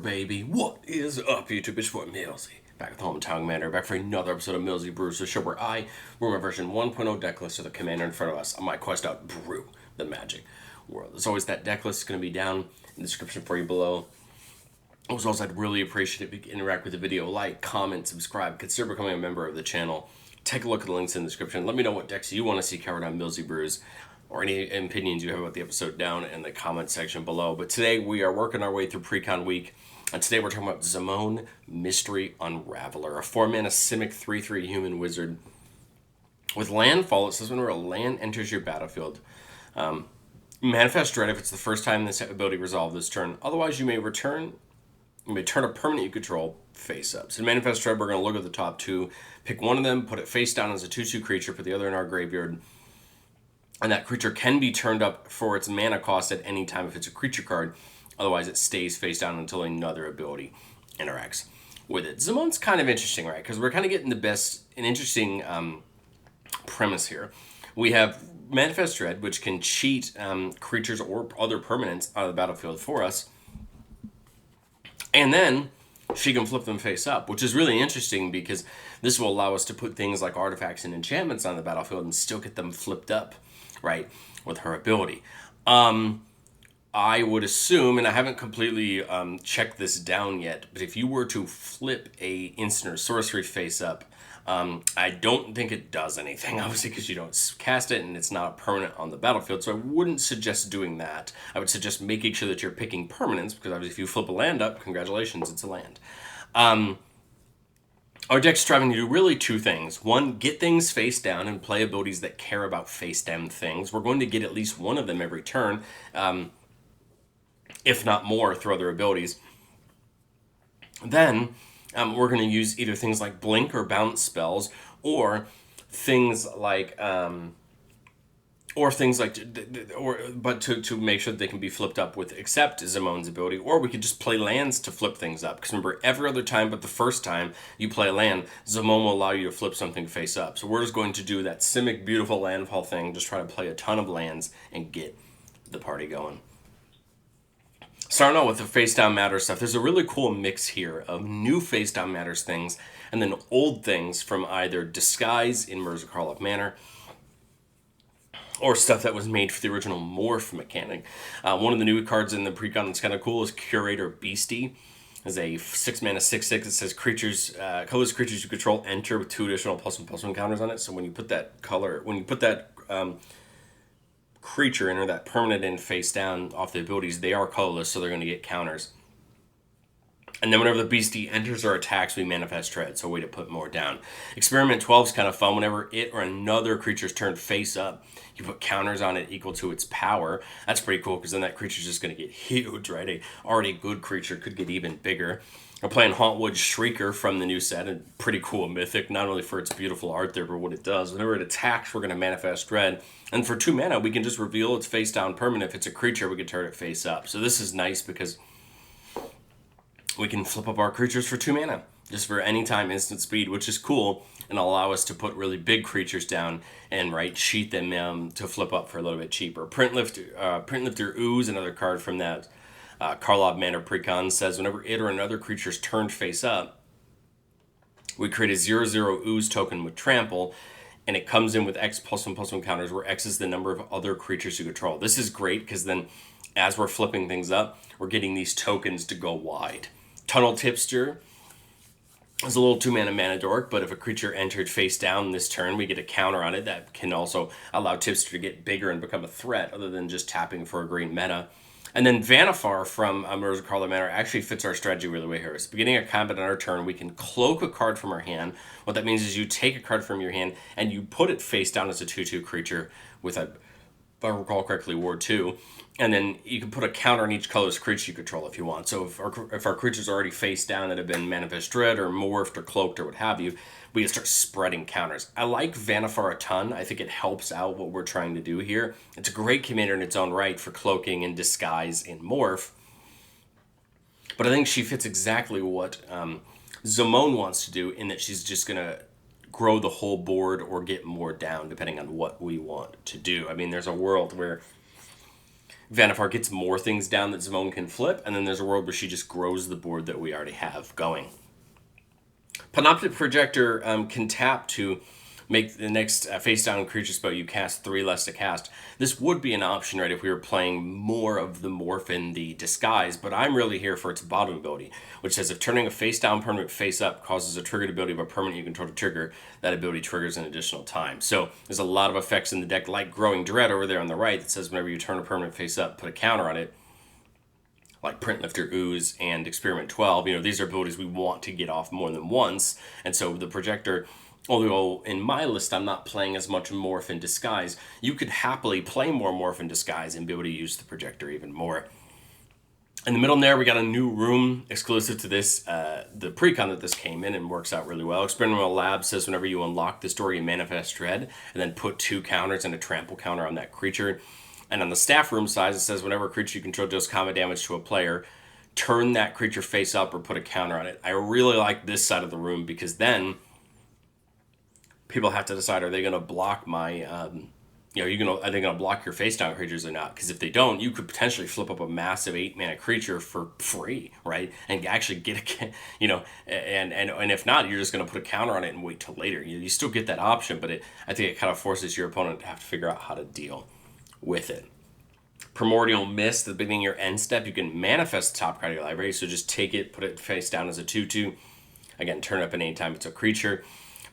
baby. What is up, YouTube? It's what Millsy. Back with Hometown Commander, back for another episode of Millsy Brews, the show where I room my version 1.0 deck list of the commander in front of us on my quest out brew the magic world. As always, that deck list is going to be down in the description for you below. As well as, I'd really appreciate it if you could interact with the video, like, comment, subscribe, consider becoming a member of the channel. Take a look at the links in the description. Let me know what decks you want to see covered on Millsy Brews, or any opinions you have about the episode down in the comment section below. But today we are working our way through pre-con week, and today we're talking about Zimone Mystery Unraveler, a 4-mana Simic 3/3 human wizard. With landfall, it says whenever a land enters your battlefield, manifest dread if it's the first time this ability resolved this turn. Otherwise, you may turn a permanent you control face up. So in manifest dread, we're going to look at the top two, pick one of them, put it face down as a 2/2 creature, put the other in our graveyard. And that creature can be turned up for its mana cost at any time if it's a creature card. Otherwise, it stays face down until another ability interacts with it. Zimone's kind of interesting, right? Because we're kind of getting an interesting premise here. We have Manifest Dread, which can cheat creatures or other permanents out of the battlefield for us. And then she can flip them face up, which is really interesting because this will allow us to put things like artifacts and enchantments on the battlefield and still get them flipped up, right, with her ability. I would assume, and I haven't completely checked this down yet, but if you were to flip a instant or sorcery face up, I don't think it does anything, obviously, because you don't cast it and it's not a permanent on the battlefield, so I wouldn't suggest doing that. I would suggest making sure that you're picking permanents, because obviously if you flip a land up, congratulations, it's a land. Our deck's striving to do really two things. One, get things face down and play abilities that care about face down things. We're going to get at least one of them every turn, if not more, through other abilities. Then we're going to use either things like blink or bounce spells, or things like to make sure that they can be flipped up with accept Zimone's ability, or we could just play lands to flip things up. Because remember, every other time but the first time you play a land, Zimone will allow you to flip something face up. So we're just going to do that Simic beautiful landfall thing, just try to play a ton of lands and get the party going. Starting out with the face down matters stuff, there's a really cool mix here of new face down matters things and then old things from either Disguise in Mirza Karlov Manor or stuff that was made for the original Morph mechanic. One of the new cards in the precon that's kind of cool is Curator Beastie. It's a 6-mana 6/6. It says colorless creatures you control enter with 2 additional +1/+1 counters on it. So when you put that creature enter that permanent in face down off the abilities, they are colorless, so they're going to get counters. And then whenever the beastie enters or attacks, we manifest dread, so a way to put more down. Experiment 12 is kind of fun. Whenever it or another creature's turned face up, you put counters on it equal to its power. That's pretty cool, because then that creature's just going to get huge, right? A already good creature could get even bigger. We're playing Hauntwood Shrieker from the new set, a pretty cool mythic, not only for its beautiful art there, but what it does. Whenever it attacks, we're going to manifest dread. And for 2 mana, we can just reveal its face down permanent. If it's a creature, we can turn it face up. So this is nice because we can flip up our creatures for 2 mana, just for any time instant speed, which is cool, and allow us to put really big creatures down and cheat them to flip up for a little bit cheaper. Printlifter Ooze, another card from that Karlov Manor precon, says whenever it or another creature's turned face up, we create a 0/0 Ooze token with Trample, and it comes in with X +1/+1 counters, where X is the number of other creatures you control. This is great because then, as we're flipping things up, we're getting these tokens to go wide. Tunnel Tipster is a little 2-mana mana dork, but if a creature entered face down this turn, we get a counter on it that can also allow Tipster to get bigger and become a threat, other than just tapping for a green mana. And then Vanifar from Mirza Karlov Manor actually fits our strategy really well here. So beginning of combat on our turn, we can cloak a card from our hand. What that means is you take a card from your hand and you put it face down as a 2/2 creature with a, if I recall correctly, Ward 2. And then you can put a counter on each colorless creature you control if you want. So if our creature's already face down that have been Manifest Dread or morphed or cloaked or what have you, we can start spreading counters. I like Vanifar a ton. I think it helps out what we're trying to do here. It's a great commander in its own right for cloaking and disguise and morph. But I think she fits exactly what Zimone wants to do, in that she's just going to grow the whole board or get more down depending on what we want to do. I mean, there's a world where Vannevar gets more things down that Zimone can flip, and then there's a world where she just grows the board that we already have going. Panoptic Projector can tap to make the next face down creature spell you cast 3 less to cast. This would be an option, right, if we were playing more of the morph in the disguise, but I'm really here for its bottom ability, which says if turning a face down permanent face up causes a triggered ability of a permanent you control to trigger, that ability triggers an additional time. So there's a lot of effects in the deck, like Growing Dread over there on the right, that says whenever you turn a permanent face up, put a counter on it, like Print Lifter, Ooze, and Experiment 12. These are abilities we want to get off more than once. And so the Projector, although in my list I'm not playing as much Morph in Disguise, you could happily play more Morph in Disguise and be able to use the Projector even more. In the middle there, we got a new room exclusive to this, the precon that this came in, and works out really well. Experimental Lab says whenever you unlock this door, you manifest Dread, and then put 2 counters and a trample counter on that creature. And on the staff room side, it says whenever a creature you control deals combat damage to a player, turn that creature face up or put a counter on it. I really like this side of the room because then people have to decide, are they going to block my, are they going to block your face down creatures or not? Because if they don't, you could potentially flip up a massive 8-mana creature for free, right? And actually get a, and if not, you're just going to put a counter on it and wait till later. You still get that option, but I think it kind of forces your opponent to have to figure out how to deal with it. Primordial Mist, at the beginning of your end step, you can manifest the top card of your library, so just take it, put it face down as a 2/2. Again, turn it up at any time it's a creature.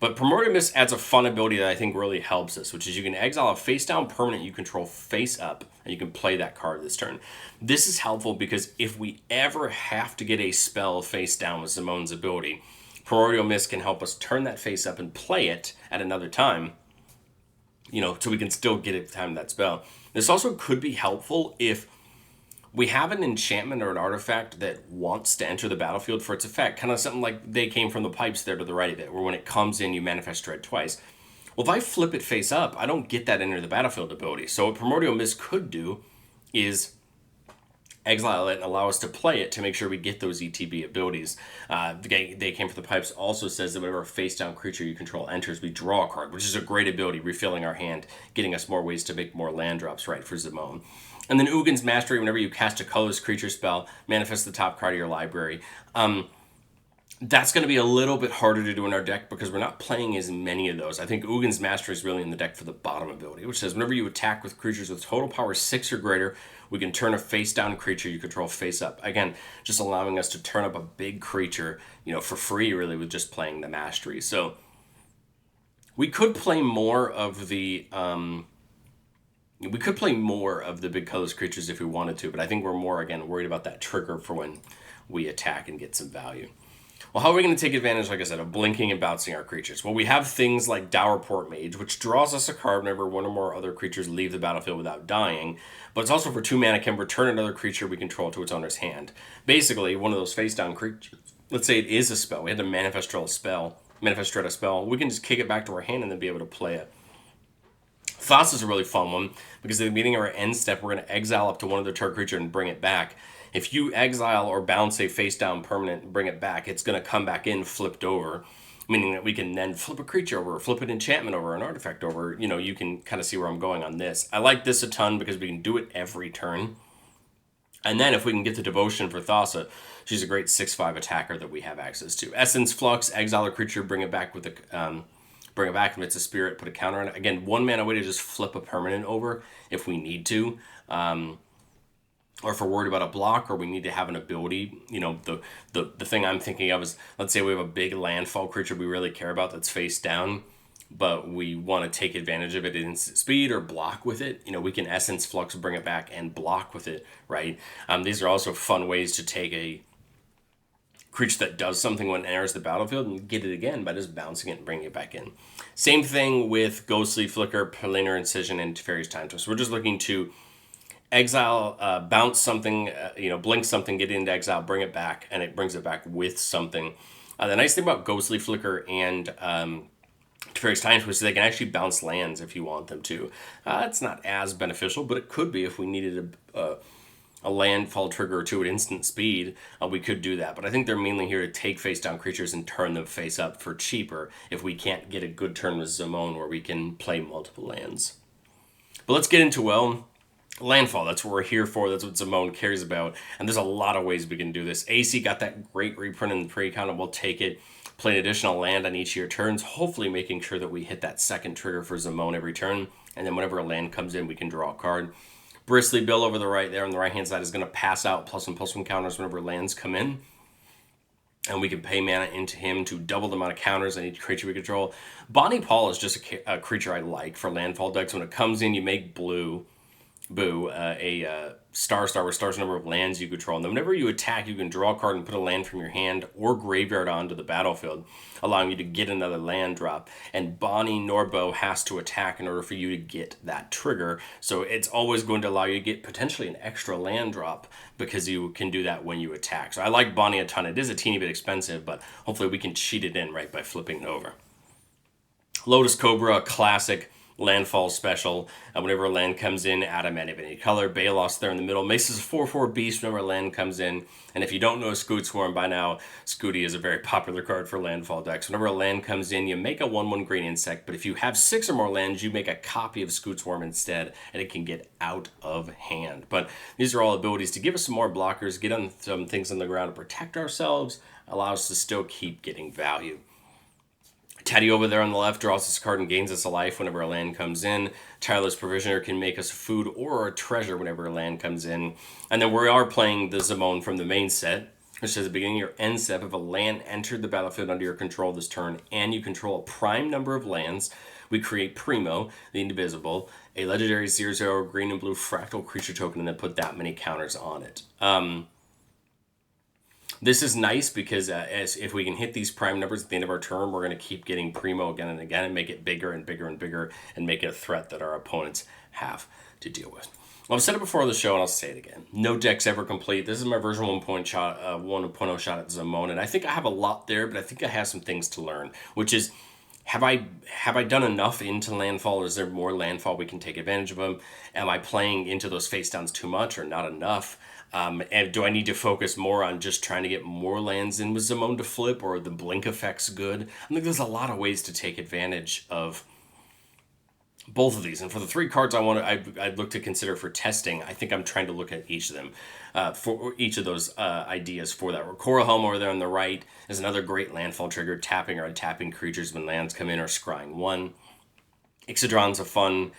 But Primordial Mist adds a fun ability that I think really helps us, which is you can exile a face down permanent you control face up, and you can play that card this turn. This is helpful because if we ever have to get a spell face down with Zimone's ability, Primordial Mist can help us turn that face up and play it at another time, so we can still get it time that spell. This also could be helpful if we have an enchantment or an artifact that wants to enter the battlefield for its effect. Kind of something like They Came from the Pipes there to the right of it, where when it comes in, you manifest Dread twice. Well, if I flip it face up, I don't get that enter the battlefield ability. So what Primordial Mist could do is exile it and allow us to play it to make sure we get those ETB abilities. They Came from the Pipes also says that whenever a face-down creature you control enters, we draw a card, which is a great ability, refilling our hand, getting us more ways to make more land drops, right, for Zimone. And then Ugin's Mastery, whenever you cast a colorless creature spell, manifest the top card of your library. That's going to be a little bit harder to do in our deck because we're not playing as many of those. I think Ugin's Mastery is really in the deck for the bottom ability, which says whenever you attack with creatures with total power 6 or greater, we can turn a face-down creature you control face up. Again, just allowing us to turn up a big creature, for free, really, with just playing the Mastery. So we could play more of the big colorless creatures if we wanted to, but I think we're more, again, worried about that trigger for when we attack and get some value. Well, how are we going to take advantage, like I said, of blinking and bouncing our creatures? Well, we have things like Dowerport Mage, which draws us a card whenever one or more other creatures leave the battlefield without dying, but it's also for 2 mana, can return another creature we control to its owner's hand. Basically, one of those face-down creatures, let's say it is a spell, we had to manifest a spell, we can just kick it back to our hand and then be able to play it. Thoughts is a really fun one, because at the beginning of our end step, we're going to exile up to one of the target creature and bring it back. If you exile or bounce a face-down permanent and bring it back, it's going to come back in flipped over, meaning that we can then flip a creature over, flip an enchantment over, an artifact over. You can kind of see where I'm going on this. I like this a ton because we can do it every turn. And then if we can get the Devotion for Thassa, she's a great 6/5 attacker that we have access to. Essence Flux, exile a creature, bring it back with a... bring it back if it's a spirit, put a counter on it. Again, 1 mana way to just flip a permanent over if we need to. Or if we're worried about a block or we need to have an ability. The thing I'm thinking of is, let's say we have a big landfall creature we really care about that's face down, but we want to take advantage of it at instant speed or block with it. We can Essence Flux, bring it back, and block with it, right? These are also fun ways to take a creature that does something when it enters the battlefield and get it again by just bouncing it and bringing it back in. Same thing with Ghostly Flicker, Planar Incision, and Teferi's Time Twist. We're just looking to exile, bounce something, blink something, get it into exile, bring it back, and it brings it back with something. The nice thing about Ghostly Flicker and Teferi's Time Twist is they can actually bounce lands if you want them to. It's not as beneficial, but it could be if we needed a landfall trigger or two at instant speed, we could do that. But I think they're mainly here to take face-down creatures and turn them face up for cheaper if we can't get a good turn with Zimone where we can play multiple lands. But let's get into, Landfall, that's what we're here for. That's what Zimone cares about. And there's a lot of ways we can do this. AC got that great reprint in the pre-con, and we'll take it. Play an additional land on each of your turns, hopefully making sure that we hit that second trigger for Zimone every turn. And then whenever a land comes in, we can draw a card. Bristly Bill over the right there on the right-hand side is going to pass out +1/+1 counters whenever lands come in. And we can pay mana into him to double the amount of counters on each creature we control. Bonnie Paul is just a creature I like for landfall decks. When it comes in, you make blue. A star where star's the number of lands you control. And then whenever you attack, you can draw a card and put a land from your hand or graveyard onto the battlefield, allowing you to get another land drop. And Bonnie Norbo has to attack in order for you to get that trigger. So it's always going to allow you to get potentially an extra land drop because you can do that when you attack. So I like Bonnie a ton. It is a teeny bit expensive, but hopefully we can cheat it in right by flipping it over. Lotus Cobra, classic landfall special. Whenever a land comes in, add a mana of any color. Balos there in the middle. Mace is a 4/4 beast whenever a land comes in. And if you don't know Scoot Swarm by now, Scooty is a very popular card for landfall decks. Whenever a land comes in, you make a 1/1 green insect. But if you have 6 or more lands, you make a copy of Scoot Swarm instead, and it can get out of hand. But these are all abilities to give us some more blockers, get on some things on the ground to protect ourselves, allow us to still keep getting value. Teddy over there on the left draws this card and gains us a life whenever a land comes in. Tireless Provisioner can make us food or a treasure whenever a land comes in. And then we are playing the Zimone from the main set, which says at the beginning of your end step, if a land entered the battlefield under your control this turn and you control a prime number of lands, we create Primo, the Indivisible, a legendary 0/0 green and blue fractal creature token, and then put that many counters on it. This is nice because as if we can hit these prime numbers at the end of our turn, we're going to keep getting Primo again and again and make it bigger and bigger and bigger and make it a threat that our opponents have to deal with. Well, I've said it before the show and I'll say it again. No deck's ever complete. This is my version 1.0 shot at Zimone, and I think I have a lot there, but I think I have some things to learn, which is have I done enough into landfall, or is there more landfall we can take advantage of them? Am I playing into those face downs too much or not enough? And do I need to focus more on just trying to get more lands in with Zimone to flip, or the blink effect's good? I think there's a lot of ways to take advantage of both of these. And for the 3 cards I'd look to consider for testing, I think I'm trying to look at each of them, for each of those ideas for that. Cora Home over there on the right is another great landfall trigger, tapping or untapping creatures when lands come in or scrying 1. Ixodron's a fun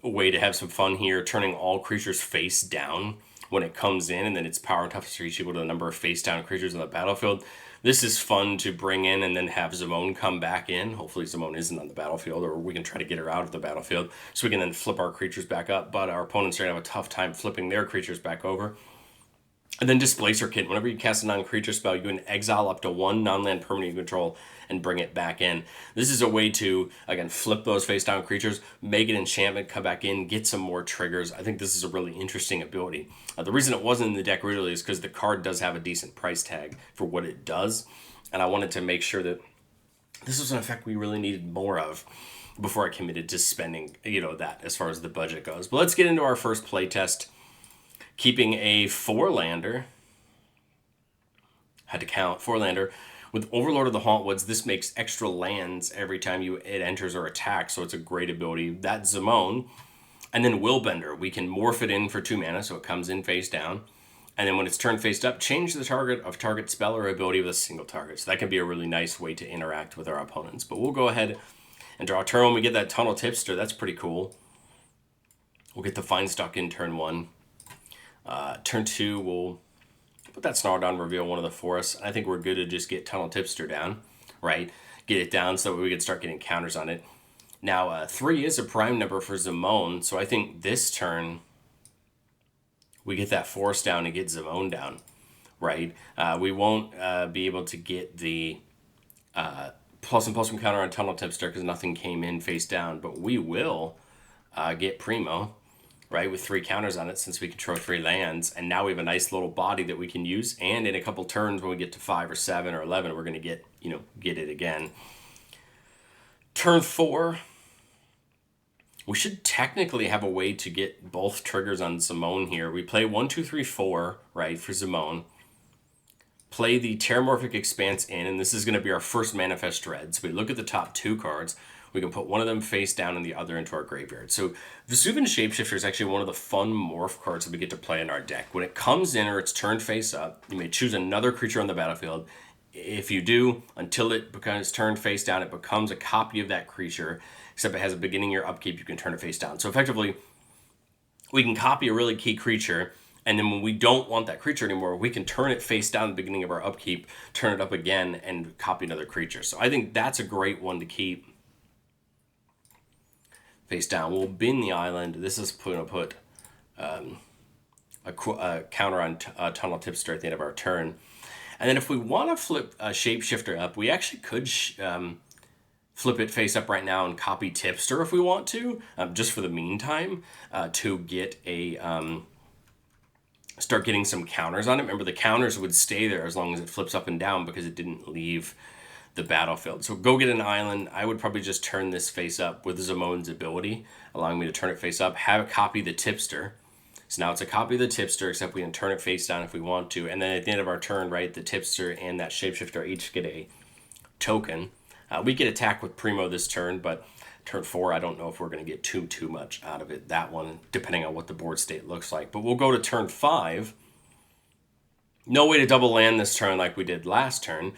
way to have some fun here, turning all creatures face down when it comes in, and then its power and toughness are equal to the number of face down creatures on the battlefield. This is fun to bring in and then have Zimone come back in. Hopefully Zimone isn't on the battlefield, or we can try to get her out of the battlefield so we can then flip our creatures back up, but our opponents are going to have a tough time flipping their creatures back over. And then Displacer Kit. Whenever you cast a non-creature spell, you can exile up to 1 non-land permanent you control and bring it back in. This is a way to, again, flip those face-down creatures, make an enchantment, come back in, get some more triggers. I think this is a really interesting ability. The reason it wasn't in the deck originally is because the card does have a decent price tag for what it does, and I wanted to make sure that this was an effect we really needed more of before I committed to spending, that as far as the budget goes. But let's get into our first playtest. Keeping a 4-lander, had to count, 4-lander, with Overlord of the Hauntwoods. This makes extra lands every time it enters or attacks, so it's a great ability. That's Zimone. And then Willbender, we can morph it in for 2 mana, so it comes in face down. And then when it's turned face up, change the target of target spell or ability with a single target. So that can be a really nice way to interact with our opponents. But we'll go ahead and draw a turn. When we get that Tunnel Tipster, that's pretty cool. We'll get the Feinstock in turn 1. Turn 2, we'll put that Snarl down, reveal one of the forests. I think we're good to just get Tunnel Tipster down, right? Get it down so that we can start getting counters on it. Now, 3 is a prime number for Zimone, so I think this turn we get that forest down and get Zimone down, right? We won't be able to get the +1/+1 counter on Tunnel Tipster because nothing came in face down, but we will get Primo, right, with 3 counters on it since we control 3 lands, and now we have a nice little body that we can use, and in a couple turns when we get to 5 or 7 or 11, we're going to get it again. Turn 4, we should technically have a way to get both triggers on Zimone here. We play 1, 2, 3, 4, right, for Zimone. Play the Terramorphic Expanse in, and this is going to be our first Manifest Dread. So we look at the top 2 cards. We can put one of them face down and the other into our graveyard. So Vesuvian Shapeshifter is actually one of the fun morph cards that we get to play in our deck. When it comes in or it's turned face up, you may choose another creature on the battlefield. If you do, until it becomes turned face down, it becomes a copy of that creature, except it has a beginning of your upkeep, you can turn it face down. So effectively, we can copy a really key creature, and then when we don't want that creature anymore, we can turn it face down at the beginning of our upkeep, turn it up again, and copy another creature. So I think that's a great one to keep face down. We'll bin the island. This is going to put a counter on Tunnel Tipster at the end of our turn. And then if we want to flip Shapeshifter up, we actually could flip it face up right now and copy Tipster if we want to, just for the meantime, to get a start getting some counters on it. Remember, the counters would stay there as long as it flips up and down because it didn't leave the battlefield. So go get an island. I would probably just turn this face up with Zimone's ability, allowing me to turn it face up, have it copy the Tipster. So now it's a copy of the Tipster, except we can turn it face down if we want to. And then at the end of our turn, right, the Tipster and that Shapeshifter each get a token. We get attack with Primo this turn, but turn 4, I don't know if we're going to get too much out of it. That one, depending on what the board state looks like. But we'll go to turn 5. No way to double land this turn like we did last turn.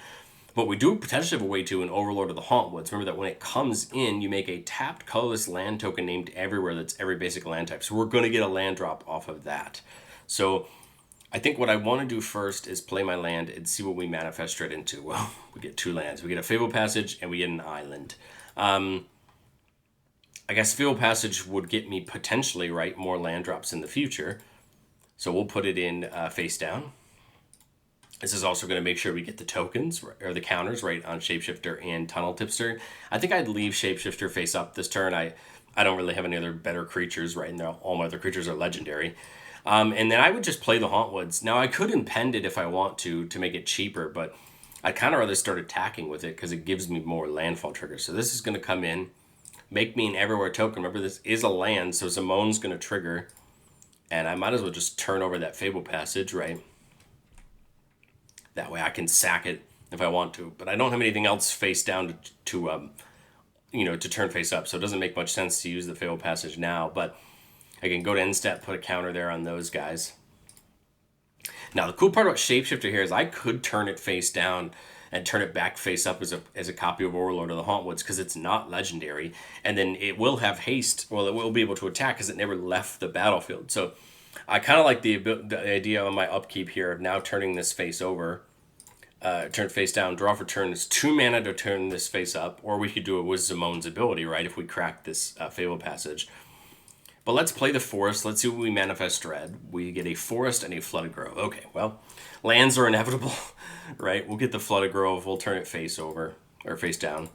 But we do potentially have a way to an Overlord of the Hauntwoods. Remember that when it comes in, you make a tapped colorless land token named everywhere that's every basic land type. So we're going to get a land drop off of that. So I think what I want to do first is play my land and see what we manifest straight into. Well, we get 2 lands. We get a Fable Passage and we get an island. I guess Fable Passage would get me potentially, right, more land drops in the future. So we'll put it in face down. This is also going to make sure we get the tokens, or the counters, right, on Shapeshifter and Tunnel Tipster. I think I'd leave Shapeshifter face up this turn. I don't really have any other better creatures, right, and all my other creatures are legendary. And then I would just play the Hauntwoods. Now, I could impend it if I want to make it cheaper, but I'd kind of rather start attacking with it because it gives me more landfall triggers. So this is going to come in, make me an everywhere token. Remember, this is a land, so Zimone's going to trigger, and I might as well just turn over that Fable Passage, right? That way I can sack it if I want to. But I don't have anything else face down to turn face up. So it doesn't make much sense to use the Fable Passage now. But I can go to end step, put a counter there on those guys. Now, the cool part about Shapeshifter here is I could turn it face down and turn it back face up as a copy of Overlord of the Hauntwoods because it's not legendary. And then it will have haste. Well, it will be able to attack because it never left the battlefield. So I kind of like the idea on my upkeep here of now turning this face over, turn face down, draw for turn is 2 mana to turn this face up, or we could do it with Zimone's ability, right, if we crack this Fable Passage. But let's play the Forest. Let's see what we manifest dread. We get a Forest and a Flooded Grove. Okay, well, lands are inevitable, right? We'll get the Flooded Grove. We'll turn it face over, or face down.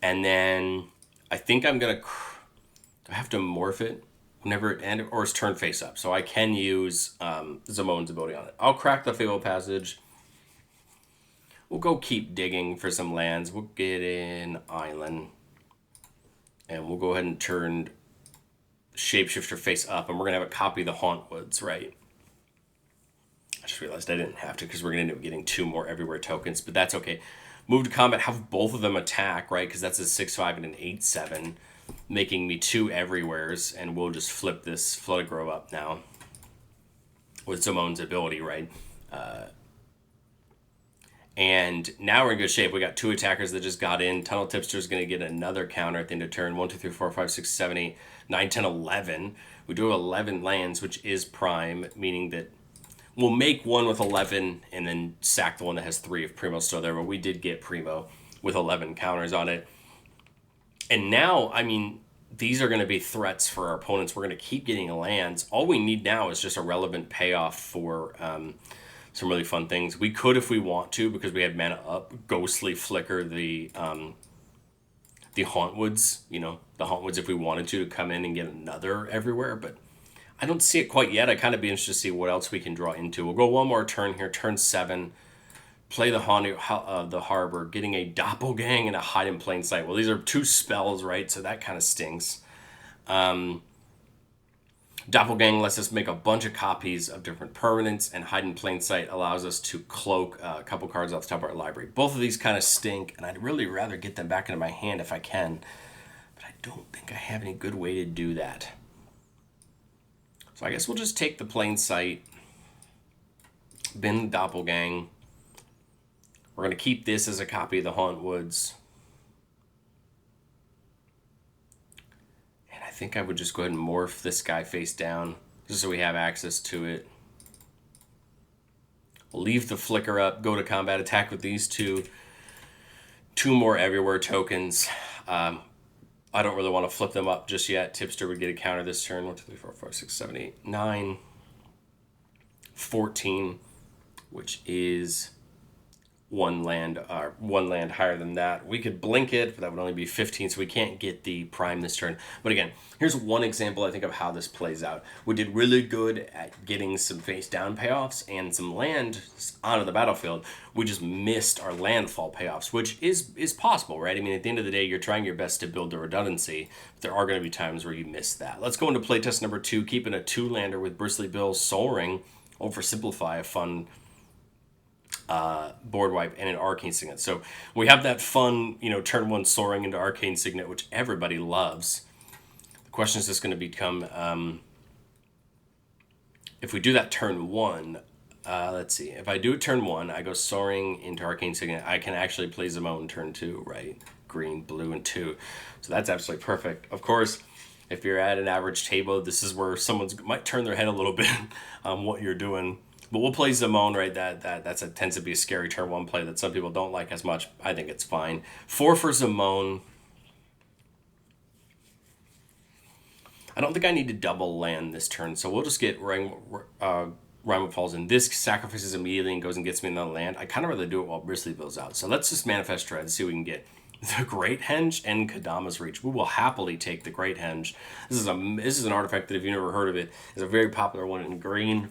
And then I think I'm going to... Do I have to morph it? Whenever it ends, or it's turned face up. So I can use Zimone's ability on it. I'll crack the Fable Passage. We'll go keep digging for some lands. We'll get an island. And we'll go ahead and turn Shapeshifter face up. And we're going to have it copy the Hauntwoods, right? I just realized I didn't have to because we're going to end up getting 2 more everywhere tokens. But that's okay. Move to combat, have both of them attack, right? Because that's a 6/5 and an 8/7. Making me 2 everywheres, and we'll just flip this Flooded Grove up now with Zimone's ability, right? And now we're in good shape. We got 2 attackers that just got in. Tunnel Tipster's going to get another counter at the end of turn. 1, 2, 3, 4, 5, 6, 7, 8, 9, 10, 11. We do have 11 lands, which is prime, meaning that we'll make one with 11 and then sack the one that has 3 if Primo's still there. But we did get Primo with 11 counters on it. And now, I mean, these are going to be threats for our opponents. We're going to keep getting lands. All we need now is just a relevant payoff for some really fun things. We could, if we want to, because we had mana up, Ghostly Flicker the Hauntwoods. You know, the Hauntwoods if we wanted to come in and get another everywhere. But I don't see it quite yet. I'd kind of be interested to see what else we can draw into. We'll go one more turn here, turn 7. Play the Harbor, getting a Doppelgang and a Hide in Plain Sight. Well, these are 2 spells, right? So that kind of stinks. Doppelgang lets us make a bunch of copies of different permanents, and Hide in Plain Sight allows us to cloak a couple cards off the top of our library. Both of these kind of stink, and I'd really rather get them back into my hand if I can, but I don't think I have any good way to do that. So I guess we'll just take the Plain Sight, bin the Doppelgang. We're going to keep this as a copy of the Haunt Woods. I think I would just go ahead and morph this guy face down, just so we have access to it. We'll leave the flicker up, go to combat, attack with these two more everywhere tokens. I don't really want to flip them up just yet. Tipster would get a counter this turn. 1, 2, 3, 4, 5, 6, 7, 8, 9, 14, which is one land higher than that. We could blink it, but that would only be 15, so we can't get the prime this turn. But again, here's one example, I think, of how this plays out. We did really good at getting some face down payoffs and some land onto the battlefield. We just missed our landfall payoffs, which is possible, right? I mean, at the end of the day, you're trying your best to build the redundancy, but there are going to be times where you miss that. Let's go into playtest number 2, keeping a 2-lander with Bristly Bill, Soul Ring, Oversimplify, a fun board wipe, and an Arcane Signet. So we have that fun, turn 1 Soul Ring into Arcane Signet, which everybody loves. The question is just going to become, if we do that turn 1, let's see. If I do it turn 1, I go Soaring into Arcane Signet. I can actually play Zimone turn 2, right? Green, blue, and 2. So that's absolutely perfect. Of course, if you're at an average table, this is where someone might turn their head a little bit on what you're doing. But we'll play Zimone, right? That tends to be a scary turn 1 play that some people don't like as much. I think it's fine. 4 for Zimone. I don't think I need to double land this turn, so we'll just get Rime of Falls in. This sacrifices immediately and goes and gets me another land. I kind of rather do it while Bristly Bill's out. So let's just Manifest Dread and see what we can get. The Great Henge and Kadama's Reach. We will happily take the Great Henge. This is an artifact that, if you've never heard of it, is a very popular one in green.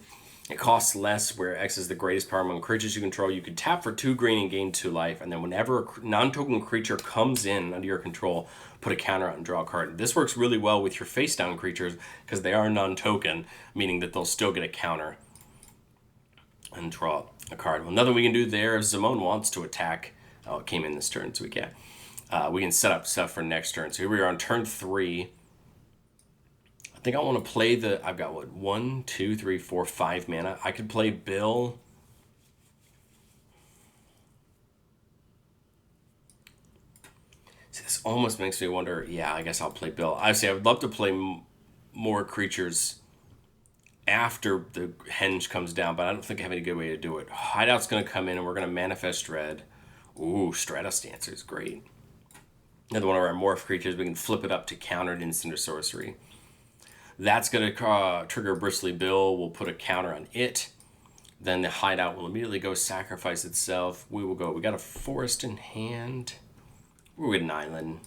It costs less, where X is the greatest power among creatures you control. You can tap for 2 green and gain 2 life, and then whenever a non-token creature comes in under your control, put a counter out and draw a card. This works really well with your face-down creatures because they are non-token, meaning that they'll still get a counter and draw a card. Well, nothing we can do there if Zimone wants to attack. Oh, it came in this turn, so we can't. We can set up stuff for next turn. So here we are on turn 3. I think I want to play I've got what, 1, 2, 3, 4, 5 mana. I could play Bill. See, this almost makes me wonder. Yeah, I guess I'll play Bill. Obviously, I would love to play more creatures after the Henge comes down, but I don't think I have any good way to do it. Hideout's going to come in, and we're going to Manifest Dread. Ooh, Stratos Dancer is great. Another one of our morph creatures. We can flip it up to countered instant or sorcery. That's going to trigger Bristly Bill. We'll put a counter on it. Then the Hideout will immediately go sacrifice itself. We got a Forest in hand. We'll get an island.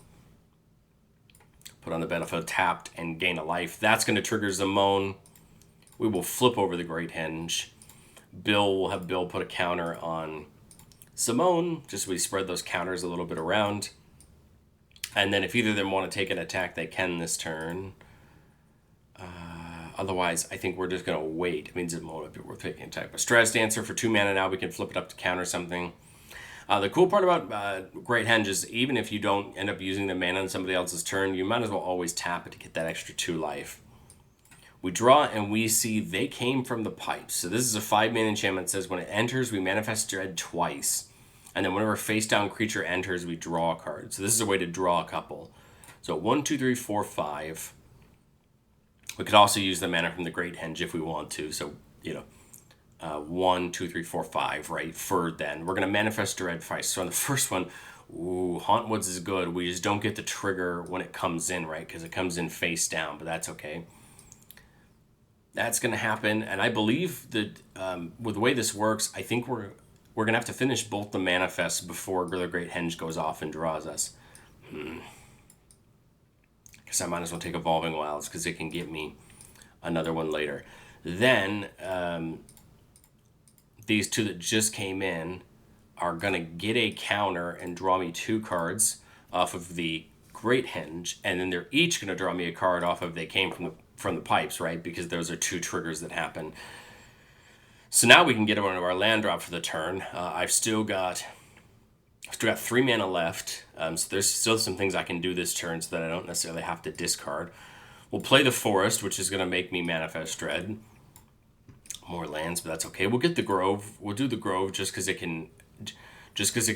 Put on the battlefield, tapped, and gain a life. That's going to trigger Zimone. We will flip over the Great Henge. We'll have Bill put a counter on Zimone, just so we spread those counters a little bit around. And then if either of them want to take an attack, they can this turn. Otherwise, I think we're just going to wait. It means it won't be worth taking an attack. But Stratos Dancer for 2 mana now. We can flip it up to counter something. The cool part about Great Henge is, even if you don't end up using the mana on somebody else's turn, you might as well always tap it to get that extra 2 life. We draw, and we see They Came from the Pipes. So this is a 5-mana enchantment that says when it enters, we Manifest Dread twice. And then whenever a face-down creature enters, we draw a card. So this is a way to draw a couple. So 1, 2, 3, 4, 5. We could also use the mana from the Great Henge if we want to. So, 1, 2, 3, 4, 5, right? For then. We're going to Manifest Dread twice. So on the first one, Haunt Woods is good. We just don't get the trigger when it comes in, right? Because it comes in face down, but that's okay. That's going to happen. And I believe that with the way this works, I think we're going to have to finish both the manifests before the Great Henge goes off and draws us. Guess I might as well take Evolving Wilds because it can get me another one later. Then these 2 that just came in are going to get a counter and draw me 2 cards off of the Great Henge, and then they're each going to draw me a card off of They Came from the pipes, right? Because those are 2 triggers that happen. So now we can get one of our land drop for the turn. I've still got 3 mana left, so there's still some things I can do this turn so that I don't necessarily have to discard. We'll play the Forest, which is going to make me Manifest Dread. More lands, but that's okay. We'll get the Grove. We'll do the Grove just because it can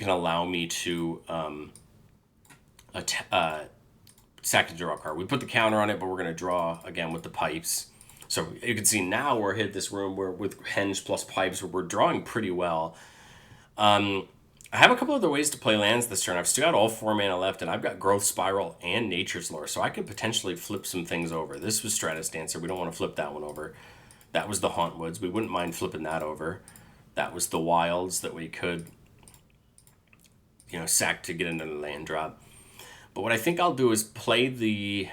allow me to sack and draw a card. We put the counter on it, but we're going to draw again with the pipes. So you can see now we're hit this room where with Henge plus pipes, where we're drawing pretty well. I have a couple other ways to play lands this turn. I've still got all 4 mana left, and I've got Growth Spiral and Nature's Lore, so I could potentially flip some things over. This was Stratus Dancer. We don't want to flip that one over. That was the Hauntwoods. We wouldn't mind flipping that over. That was the Wilds that we could, sack to get into the land drop. But what I think I'll do is play the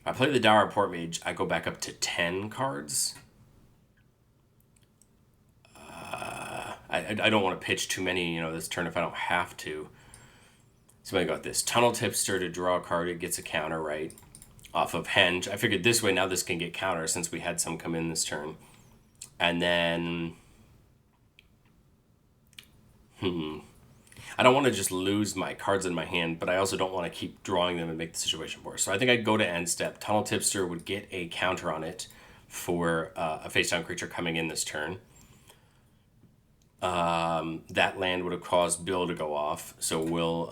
Dour Port Mage. I go back up to 10 cards. I don't want to pitch too many, this turn if I don't have to. So I got this Tunnel Tipster to draw a card. It gets a counter, right, off of Henge. I figured this way now this can get counter since we had some come in this turn. And then... I don't want to just lose my cards in my hand, but I also don't want to keep drawing them and make the situation worse. So I think I'd go to end step. Tunnel Tipster would get a counter on it for a face-down creature coming in this turn. That land would have caused Bill to go off, so we'll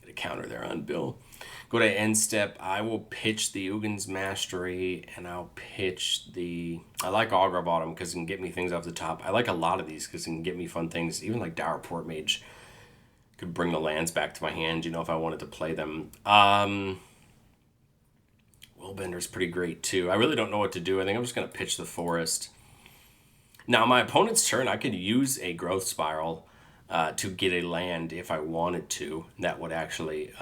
get a counter there on Bill. Go to end step. I will pitch the Ugin's Mastery, and I'll pitch the... I like Augur Bottom because it can get me things off the top. I like a lot of these because it can get me fun things. Even like Dour Port Mage could bring the lands back to my hand, if I wanted to play them. Willbender's pretty great too. I really don't know what to do. I think I'm just going to pitch the Forest. Now, my opponent's turn, I could use a Growth Spiral to get a land if I wanted to. That would actually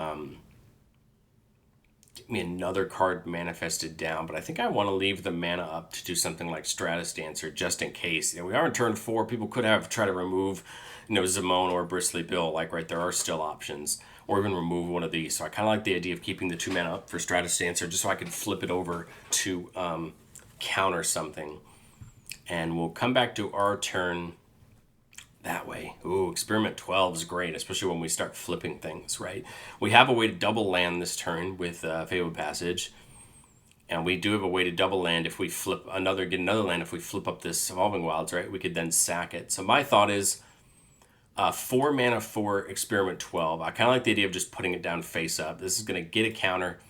give me another card manifested down. But I think I want to leave the mana up to do something like Stratus Dancer just in case. We are in turn 4. People could have tried to remove Zimone or Bristly Bill. Like, right, there are still options. Or even remove one of these. So I kind of like the idea of keeping the 2 mana up for Stratus Dancer just so I can flip it over to counter something. And we'll come back to our turn that way. Ooh, Experiment 12 is great, especially when we start flipping things, right? We have a way to double land this turn with Fabled Passage. And we do have a way to double land if we get another land if we flip up this Evolving Wilds, right? We could then sack it. So my thought is 4 mana for Experiment 12. I kind of like the idea of just putting it down face up. This is going to get a counter,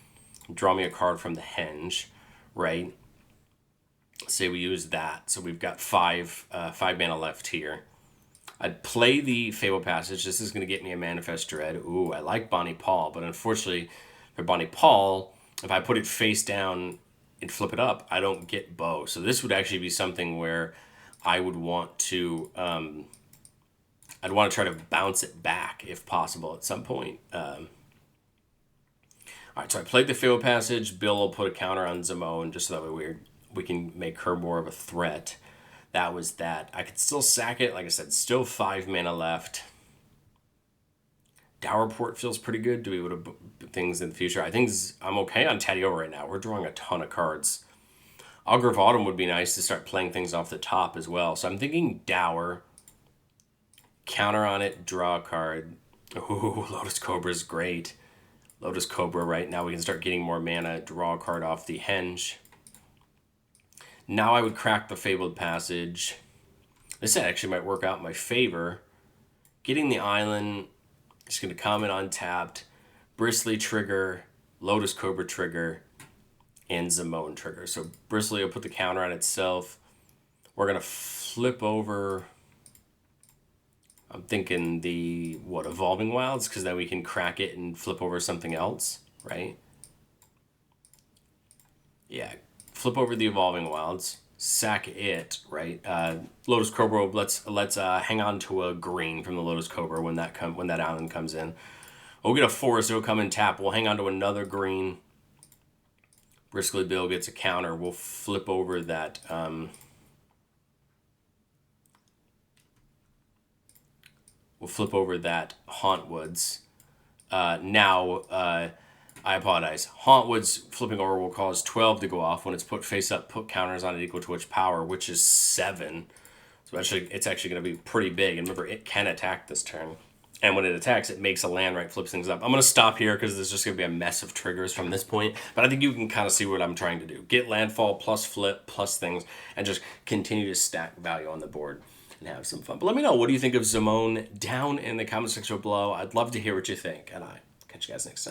draw me a card from the Henge, right? Say we use that, so we've got 5 mana left here. I'd play the Fabled Passage. This is going to get me a Manifest Dread. Ooh, I like Bonnie Paul, but unfortunately for Bonnie Paul, if I put it face down and flip it up, I don't get Bow. So this would actually be something where I would want to, I'd want to try to bounce it back if possible at some point. All right, so I played the Fabled Passage. Bill will put a counter on Zimone just so that way we can make her more of a threat. That was that. I could still sack it. Like I said, still 5 mana left. Dour Port feels pretty good. Do we would have things in the future? I think I'm okay on Taddeo right now. We're drawing a ton of cards. Augur of Autumn would be nice to start playing things off the top as well. So I'm thinking Dour. Counter on it, draw a card. Ooh, Lotus Cobra is great. Lotus Cobra right now. We can start getting more mana. Draw a card off the Henge. Now I would crack the Fabled Passage. This actually might work out in my favor. Getting the island, just going to come in untapped. Bristly trigger, Lotus Cobra trigger, and Zimone trigger. So Bristly will put the counter on itself. We're going to flip over, I'm thinking the, Evolving Wilds, because then we can crack it and flip over something else, right? Yeah. Flip over the Evolving Wilds, sack it, right? Lotus Cobra. Let's hang on to a green from the Lotus Cobra when that island comes in. We'll get a Forest. It'll come and tap. We'll hang on to another green. Bristly Bill gets a counter. We'll flip over that. We'll flip over that Hauntwoods. Now. I apologize. Hauntwood's flipping over will cause 12 to go off. When it's put face up, put counters on it equal to its power, which is 7. So it's actually going to be pretty big. And remember, it can attack this turn. And when it attacks, it makes a land right, flips things up. I'm going to stop here because there's just going to be a mess of triggers from this point. But I think you can kind of see what I'm trying to do. Get landfall plus flip plus things and just continue to stack value on the board and have some fun. But let me know, what do you think of Zimone down in the comment section below? I'd love to hear what you think. And I catch you guys next time.